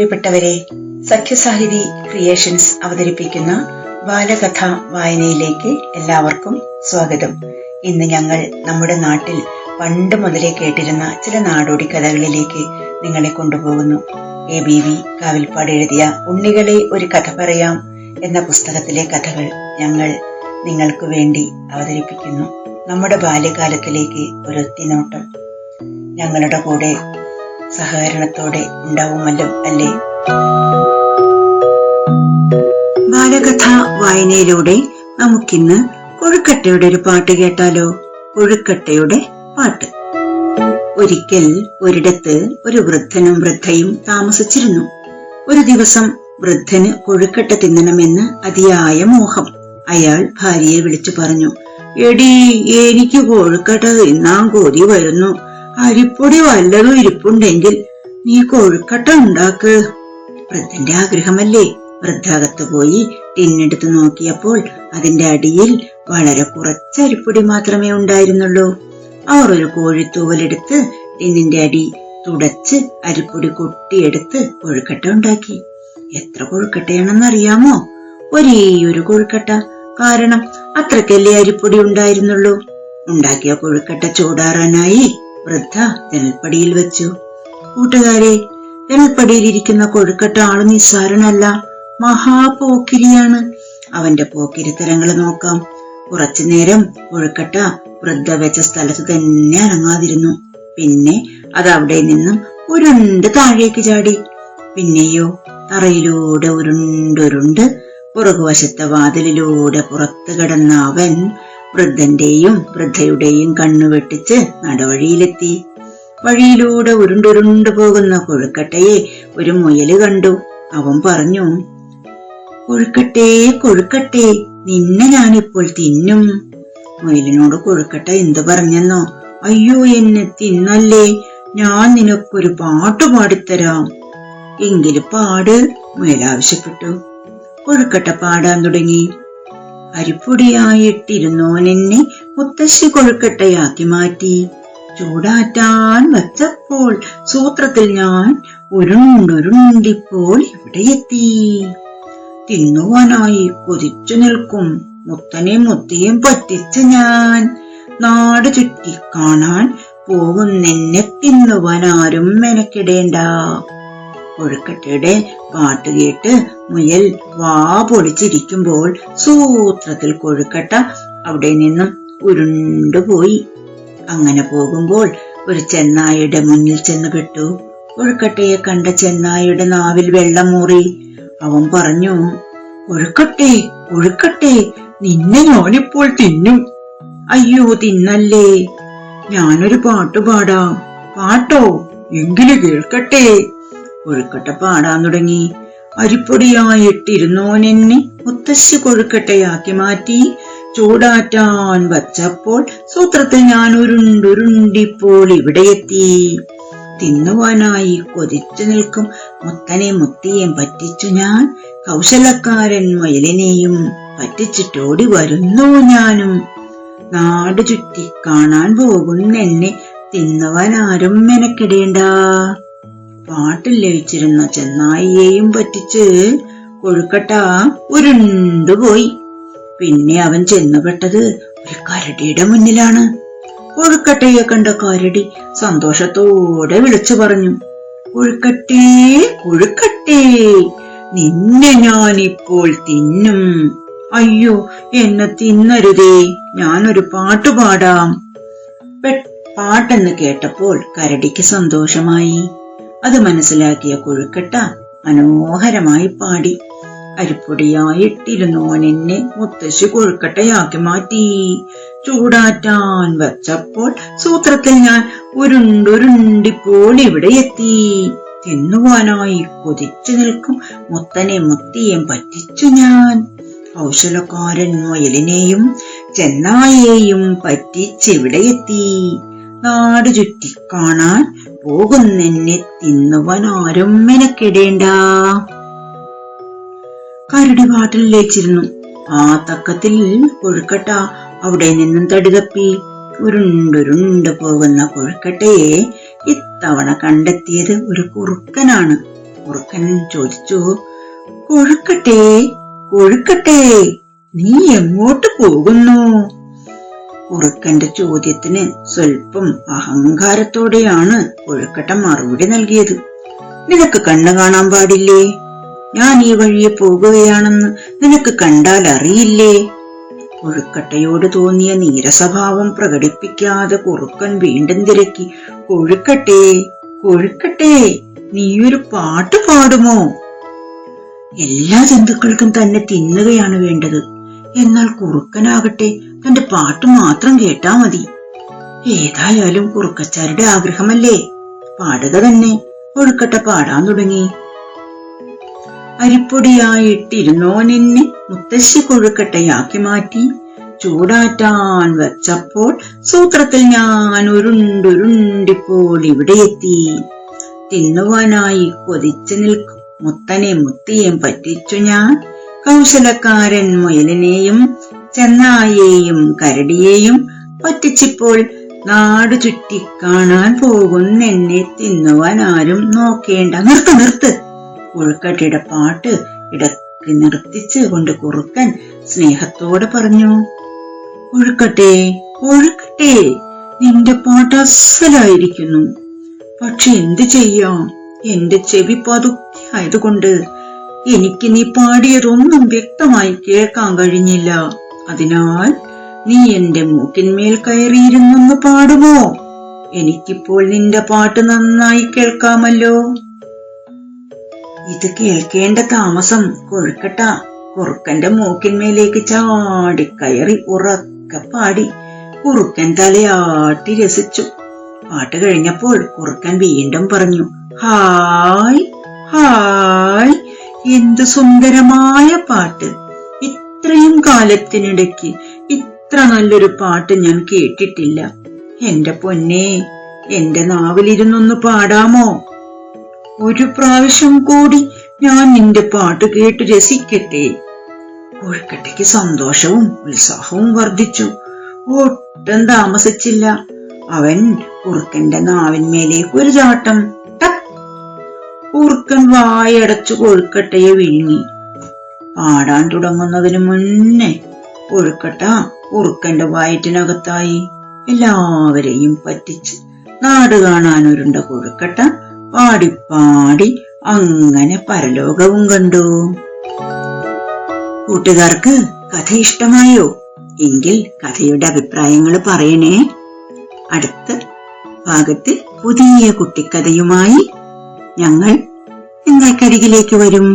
പ്രിയപ്പെട്ടവരെ, സഖ്യസാഹിതി ക്രിയേഷൻസ് അവതരിപ്പിക്കുന്ന ബാലകഥ വായനയിലേക്ക് എല്ലാവർക്കും സ്വാഗതം. ഇന്ന് ഞങ്ങൾ നമ്മുടെ നാട്ടിൽ പണ്ട് മുതലേ കേട്ടിരുന്ന ചില നാടോടി കഥകളിലേക്ക് നിങ്ങളെ കൊണ്ടുപോകുന്നു. ABV കാവിൽപ്പാട് എഴുതിയ ഉണ്ണികളെ ഒരു കഥ പറയാം എന്ന പുസ്തകത്തിലെ കഥകൾ ഞങ്ങൾ നിങ്ങൾക്ക് വേണ്ടി അവതരിപ്പിക്കുന്നു. നമ്മുടെ ബാല്യകാലത്തിലേക്ക് ഒരു എത്തിനോട്ടം ഞങ്ങളുടെ കൂടെ സഹകരണത്തോടെ ഉണ്ടാവുമല്ലോ അല്ലേ? ബാലകഥ വായനയിലൂടെ നമുക്കിന്ന് കൊഴുക്കട്ടയുടെ ഒരു പാട്ട് കേട്ടാലോ? കൊഴുക്കട്ടയുടെ പാട്ട്. ഒരിക്കൽ ഒരിടത്ത് ഒരു വൃദ്ധനും വൃദ്ധയും താമസിച്ചിരുന്നു. ഒരു ദിവസം വൃദ്ധന് കൊഴുക്കട്ട തിന്നണമെന്ന് അതിയായ മോഹം. അയാൾ ഭാര്യയെ വിളിച്ചു പറഞ്ഞു, എടീ, എനിക്ക് കൊഴുക്കട്ട തിന്നാൻ കൊതി വരുന്നു. അരിപ്പൊടി വല്ലതും ഇരിപ്പുണ്ടെങ്കിൽ നീ കൊഴുക്കട്ട ഉണ്ടാക്ക്. വൃദ്ധന്റെ ആഗ്രഹമല്ലേ? വൃദ്ധാകത്ത് പോയി ടിന്നെടുത്ത് നോക്കിയപ്പോൾ അതിന്റെ അടിയിൽ വളരെ കുറച്ച് അരിപ്പൊടി മാത്രമേ ഉണ്ടായിരുന്നുള്ളൂ. അവർ ഒരു കോഴിത്തൂവലെടുത്ത് ടിന്നിന്റെ അടി തുടച്ച് അരിപ്പൊടി കൊട്ടിയെടുത്ത് കൊഴുക്കട്ട ഉണ്ടാക്കി. എത്ര കൊഴുക്കട്ടയാണെന്നറിയാമോ? ഒരേയൊരു കൊഴുക്കട്ട. കാരണം അത്രക്കല്ലേ അരിപ്പൊടി ഉണ്ടായിരുന്നുള്ളൂ. ഉണ്ടാക്കിയ കൊഴുക്കട്ട ചൂടാറാനായി വൃദ്ധ ജനൽപ്പടിയിൽ വെച്ചു. കൂട്ടുകാരെ, ജനൽപ്പടിയിലിരിക്കുന്ന കൊഴുക്കട്ട ആള് നിസ്സാരനല്ല, മഹാപോക്കിരിയാണ്. അവന്റെ പോക്കിരിത്തരങ്ങൾ നോക്കാം. കുറച്ചു നേരം കൊഴുക്കട്ട വൃദ്ധ വെച്ച സ്ഥലത്ത് തന്നെ അനങ്ങാതിരുന്നു. പിന്നെ അത് അവിടെ നിന്നും ഉരുണ്ട് താഴേക്ക് ചാടി. പിന്നെയോ തറയിലൂടെ ഉരുണ്ടുരുണ്ട് പുറകുവശത്തെ വാതിലിലൂടെ പുറത്തു കിടന്ന അവൻ വൃദ്ധന്റെയും വൃദ്ധയുടെയും കണ്ണു വെട്ടിച്ച് നടവഴിയിലെത്തി. വഴിയിലൂടെ ഉരുണ്ടുരുണ്ടു പോകുന്ന കൊഴുക്കട്ടയെ ഒരു മുയല് കണ്ടു. അവൻ പറഞ്ഞു, കൊഴുക്കട്ടേ കൊഴുക്കട്ടേ, നിന്നെ ഞാനിപ്പോൾ തിന്നും. മുയലിനോട് കൊഴുക്കട്ട എന്തു പറഞ്ഞെന്നോ? അയ്യോ, എന്നെ തിന്നല്ലേ, ഞാൻ നിനക്കൊരു പാട്ട് പാടിത്തരാം. എങ്കിലും പാട്, മുയൽ ആവശ്യപ്പെട്ടു. കൊഴുക്കട്ട പാടാൻ തുടങ്ങി. അരിപ്പൊടിയായിട്ടിരുന്നോനെന്നെ മുത്തശ്ശി കൊഴുക്കട്ടയാക്കി മാറ്റി. ചൂടാറ്റാൻ വച്ചപ്പോൾ സൂത്രത്തിൽ ഞാൻ ഉരുണ്ടുരുണ്ടിപ്പോൾ ഇവിടെ എത്തി. തിന്നുവാനായി കൊതിച്ചു നിൽക്കും മുത്തനെ മുത്തിയും പറ്റിച്ച് ഞാൻ. നാട് ചുറ്റി കാണാൻ പോകുന്നെന്നെ തിന്നുവാൻ ആരും മെനക്കിടേണ്ട. കൊഴുക്കട്ടയുടെ പാട്ട് കേട്ട് മുയൽ വാ പൊളിച്ചിരിക്കുമ്പോൾ സൂത്രത്തിൽ കൊഴുക്കട്ട അവിടെ നിന്നും ഉരുണ്ടുപോയി. അങ്ങനെ പോകുമ്പോൾ ഒരു ചെന്നായുടെ മുന്നിൽ ചെന്ന് പെട്ടു. കൊഴുക്കട്ടയെ കണ്ട ചെന്നായുടെ നാവിൽ വെള്ളം മൂറി. അവൻ പറഞ്ഞു, കൊഴുക്കട്ടേ കൊഴുക്കട്ടേ, നിന്നെ ഞാനിപ്പോൾ തിന്നും. അയ്യോ, തിന്നല്ലേ, ഞാനൊരു പാട്ട് പാടാം. പാട്ടോ? എങ്കിലും കേൾക്കട്ടെ. കൊഴുക്കട്ട പാടാൻ തുടങ്ങി. അരിപ്പൊടിയായിട്ടിരുന്നോനെന്നെ മുത്തശ്ശി കൊഴുക്കട്ടയാക്കി മാറ്റി. ചൂടാറ്റാൻ വച്ചപ്പോൾ സൂത്രത്തിൽ ഞാൻ ഉരുണ്ടുരുണ്ടിപ്പോൾ ഇവിടെ എത്തി. തിന്നുവാനായി കൊതിച്ചു നിൽക്കും മുത്തനെ മുത്തിയേം പറ്റിച്ചു ഞാൻ. കൗശലക്കാരൻ മുയലിനെയും പറ്റിച്ചിട്ടോടി വരുന്നു ഞാനും. നാട് ചുറ്റി കാണാൻ പോകുന്നെന്നെ തിന്നുവാൻ ആരും മെനക്കിടേണ്ട. പാട്ടിൽ ലയിച്ചിരുന്ന ചെന്നായിയെയും പറ്റിച്ച് കൊഴുക്കട്ട ഉരുണ്ടുപോയി. പിന്നെ അവൻ ചെന്നുപെട്ടത് ഒരു കരടിയുടെ മുന്നിലാണ്. കൊഴുക്കട്ടയെ കണ്ട കരടി സന്തോഷത്തോടെ വിളിച്ചു പറഞ്ഞു, കൊഴുക്കട്ടേ കൊഴുക്കട്ടേ, നിന്നെ ഞാനിപ്പോൾ തിന്നും. അയ്യോ, എന്നെ തിന്നരുതേ, ഞാനൊരു പാട്ട് പാടാം. പാട്ടെന്ന് കേട്ടപ്പോൾ കരടിക്ക് സന്തോഷമായി. അത് മനസ്സിലാക്കിയ കൊഴുക്കട്ട മനോഹരമായി പാടി. അരിപ്പൊടിയായിട്ടിരുന്നോനെന്നെ മുത്തശ്ശി കൊഴുക്കട്ടയാക്കി മാറ്റി. ചൂടാറ്റാൻ വച്ചപ്പോൾ സൂത്രത്തിൽ ഞാൻ ഉരുണ്ടുരുണ്ടിപ്പോൾ ഇവിടെ എത്തി. തിന്നുവാനായി കൊതിച്ചു നിൽക്കും മുത്തനെ മുത്തിയേം പറ്റിച്ചു ഞാൻ. കൗശലക്കാരൻ മുയലിനെയും ചെന്നായെയും പറ്റിച്ചിവിടെ എത്തി. നാട് ചുറ്റി കാണാൻ പോകുന്നെന്നെ തിന്നുവാൻ ആരും മെനക്കിടേണ്ട. കരടി പാട്ടിൽ ലയിച്ചിരുന്നു. ആ തക്കത്തിൽ കൊഴുക്കട്ട അവിടെ നിന്നും തടിതപ്പി. ഉരുണ്ടുരുണ്ട് പോകുന്ന കൊഴുക്കട്ടയെ ഇത്തവണ കണ്ടെത്തിയത് ഒരു കുറുക്കനാണ്. കുറുക്കൻ ചോദിച്ചു, കൊഴുക്കട്ടെ കൊഴുക്കട്ടെ, നീ എങ്ങോട്ട് പോകുന്നു? കുറുക്കന്റെ ചോദ്യത്തിന് സ്വൽപ്പം അഹങ്കാരത്തോടെയാണ് കൊഴുക്കട്ട മറുപടി നൽകിയത്. നിനക്ക് കണ്ണു കാണാൻ പാടില്ലേ? ഞാൻ ഈ വഴിയെ പോകുകയാണെന്ന് നിനക്ക് കണ്ടാൽ അറിയില്ലേ? കൊഴുക്കട്ടയോട് തോന്നിയ നീരസഭാവം പ്രകടിപ്പിക്കാതെ കുറുക്കൻ വീണ്ടും തിരക്കി, കൊഴുക്കട്ടെ കൊഴുക്കട്ടെ, നീയൊരു പാട്ട് പാടുമോ? എല്ലാ ജന്തുക്കൾക്കും തന്നെ തിന്നുകയാണ് വേണ്ടത്. എന്നാൽ കുറുക്കനാകട്ടെ തന്റെ പാട്ട് മാത്രം കേട്ടാ മതി. ഏതായാലും കുറുക്കച്ചാരുടെ ആഗ്രഹമല്ലേ, പാടുക തന്നെ. കൊഴുക്കട്ട പാടാൻ തുടങ്ങി. അരിപ്പൊടിയായിട്ടിരുന്നോനെന്നെ മുത്തശ്ശി കൊഴുക്കട്ടയാക്കി മാറ്റി. ചൂടാറ്റാൻ വച്ചപ്പോൾ സൂത്രത്തിൽ ഞാൻ ഉരുണ്ടുരുണ്ടിപ്പോൾ ഇവിടെ എത്തി. തിന്നുവാനായി കൊതിച്ചു നിൽക്കും മുത്തനെ മുത്തിയേം പറ്റിച്ചു ഞാൻ. കൗശലക്കാരൻ മുയലിനെയും ചെന്നായെയും കരടിയെയും പറ്റിച്ചിപ്പോൾ നാടു ചുറ്റി കാണാൻ പോകുന്നെന്നെ തിന്നുവാൻ ആരും നോക്കേണ്ട. നിർത്ത്. കൊഴുക്കട്ടയുടെ പാട്ട് ഇടയ്ക്ക് നിർത്തിച്ച് കൊണ്ട് കുറുക്കൻ സ്നേഹത്തോടെ പറഞ്ഞു, കൊഴുക്കട്ടെ കൊഴുക്കട്ടെ, നിന്റെ പാട്ട് അസലായിരിക്കുന്നു. പക്ഷെ എന്ത് ചെയ്യാം, എന്റെ ചെവി പതുക്കെ ആയതുകൊണ്ട് എനിക്ക് നീ പാടിയതൊന്നും വ്യക്തമായി കേൾക്കാൻ കഴിഞ്ഞില്ല. അതിനാൽ നീ എന്റെ മൂക്കിന്മേൽ കയറിയിരുന്നൊന്ന് പാടുമോ? എനിക്കിപ്പോൾ നിന്റെ പാട്ട് നന്നായി കേൾക്കാമല്ലോ. ഇത് കേൾക്കേണ്ട താമസം കൊഴുക്കട്ട കുറുക്കന്റെ മൂക്കിന്മേലേക്ക് ചാടിക്കയറി ഉറക്കെ പാടി. കുറുക്കൻ തലയാട്ടി രസിച്ചു. പാട്ട് കഴിഞ്ഞപ്പോൾ കുറുക്കൻ വീണ്ടും പറഞ്ഞു, ഹായ് ഹായ്, എന്ത് സുന്ദരമായ പാട്ട്! ഇത്രയും കാലത്തിനിടയ്ക്ക് ഇത്ര നല്ലൊരു പാട്ട് ഞാൻ കേട്ടിട്ടില്ല. എന്റെ പൊന്നേ, എന്റെ നാവിലിരുന്നൊന്ന് പാടാമോ? ഒരു പ്രാവശ്യം കൂടി ഞാൻ നിന്റെ പാട്ട് കേട്ട് രസിക്കട്ടെ. കൊഴുക്കട്ടയ്ക്ക് സന്തോഷവും ഉത്സാഹവും വർദ്ധിച്ചു. ഒട്ടും താമസിച്ചില്ല. അവൻ കുറുക്കന്റെ നാവിന്മേലേക്ക് ഒരു ചാട്ടം. ടക്! കുറുക്കൻ വായടച്ചു കൊഴുക്കട്ടയെ വിഴുങ്ങി. പാടാൻ തുടങ്ങുന്നതിന് മുന്നേ കൊഴുക്കട്ട കുറുക്കന്റെ വയറ്റിനകത്തായി. എല്ലാവരെയും പറ്റിച്ച് നാട് കാണാനൊരുണ്ട കൊഴുക്കട്ട പാടിപ്പാടി അങ്ങനെ പരലോകവും കണ്ടു. കൂട്ടുകാർക്ക് കഥ ഇഷ്ടമായോ? എങ്കിൽ കഥയുടെ അഭിപ്രായങ്ങൾ പറയണേ. അടുത്ത ഭാഗത്ത് പുതിയ കുട്ടിക്കഥയുമായി ഞങ്ങൾ നിങ്ങൾക്കരികിലേക്ക് വരും.